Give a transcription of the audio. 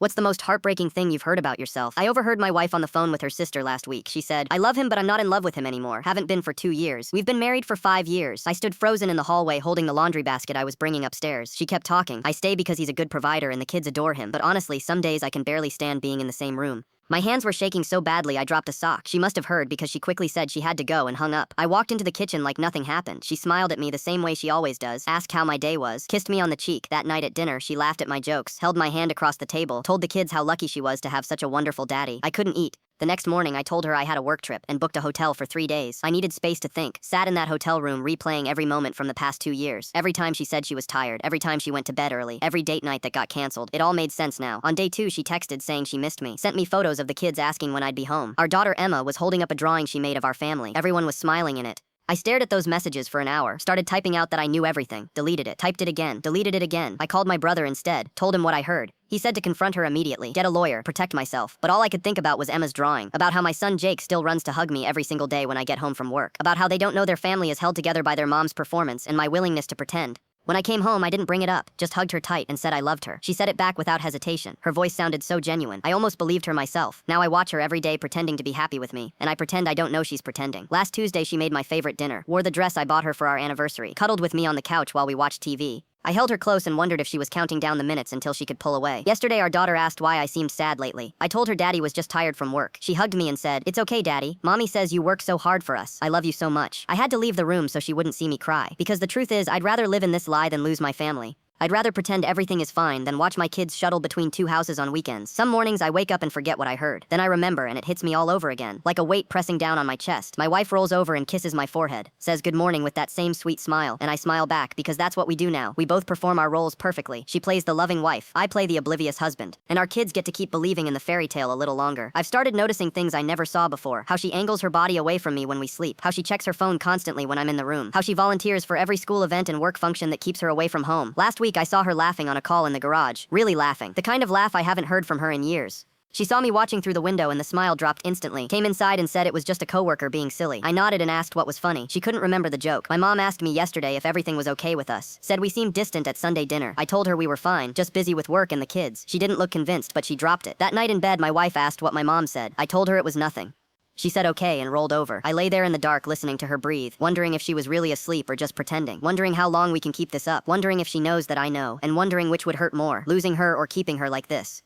What's the most heartbreaking thing you've heard about yourself? I overheard my wife on the phone with her sister last week. She said, I love him, but I'm not in love with him anymore. Haven't been for 2 years. We've been married for 5 years. I stood frozen in the hallway holding the laundry basket I was bringing upstairs. She kept talking. I stay because he's a good provider and the kids adore him, but honestly, some days I can barely stand being in the same room. My hands were shaking so badly I dropped a sock. She must have heard because she quickly said she had to go and hung up. I walked into the kitchen like nothing happened. She smiled at me the same way she always does, asked how my day was, kissed me on the cheek. That night at dinner, she laughed at my jokes, held my hand across the table, told the kids how lucky she was to have such a wonderful daddy. I couldn't eat. The next morning, I told her I had a work trip and booked a hotel for 3 days. I needed space to think. Sat in that hotel room replaying every moment from the past 2 years. Every time she said she was tired, every time she went to bed early, every date night that got canceled. It all made sense now. On day 2, she texted saying she missed me. Sent me photos of the kids asking when I'd be home. Our daughter Emma was holding up a drawing she made of our family. Everyone was smiling in it. I stared at those messages for an hour, started typing out that I knew everything, deleted it, typed it again, deleted it again. I called my brother instead, told him what I heard. He said to confront her immediately, get a lawyer, protect myself. But all I could think about was Emma's drawing, about how my son Jake still runs to hug me every single day when I get home from work, about how they don't know their family is held together by their mom's performance and my willingness to pretend. When I came home, I didn't bring it up, just hugged her tight and said I loved her. She said it back without hesitation. Her voice sounded so genuine. I almost believed her myself. Now I watch her every day pretending to be happy with me, and I pretend I don't know she's pretending. Last Tuesday, she made my favorite dinner, wore the dress I bought her for our anniversary, cuddled with me on the couch while we watched TV. I held her close and wondered if she was counting down the minutes until she could pull away. Yesterday, our daughter asked why I seemed sad lately. I told her daddy was just tired from work. She hugged me and said, it's okay, daddy. Mommy says you work so hard for us. I love you so much. I had to leave the room so she wouldn't see me cry. Because the truth is, I'd rather live in this lie than lose my family. I'd rather pretend everything is fine than watch my kids shuttle between 2 houses on weekends. Some mornings I wake up and forget what I heard. Then I remember and it hits me all over again, like a weight pressing down on my chest. My wife rolls over and kisses my forehead, says good morning with that same sweet smile, and I smile back because that's what we do now. We both perform our roles perfectly. She plays the loving wife, I play the oblivious husband, and our kids get to keep believing in the fairy tale a little longer. I've started noticing things I never saw before, how she angles her body away from me when we sleep, how she checks her phone constantly when I'm in the room, how she volunteers for every school event and work function that keeps her away from home. Last week I saw her laughing on a call in the garage, really laughing, the kind of laugh I haven't heard from her in years. She saw me watching through the window and the smile dropped instantly, came inside and said it was just a coworker being silly. I nodded and asked what was funny. She couldn't remember the joke. My mom asked me yesterday if everything was okay with us, said we seemed distant at Sunday dinner. I told her we were fine, just busy with work and the kids. She didn't look convinced, but she dropped it. That night in bed, my wife asked what my mom said. I told her it was nothing. She said okay and rolled over. I lay there in the dark listening to her breathe, wondering if she was really asleep or just pretending, wondering how long we can keep this up, wondering if she knows that I know, and wondering which would hurt more, losing her or keeping her like this.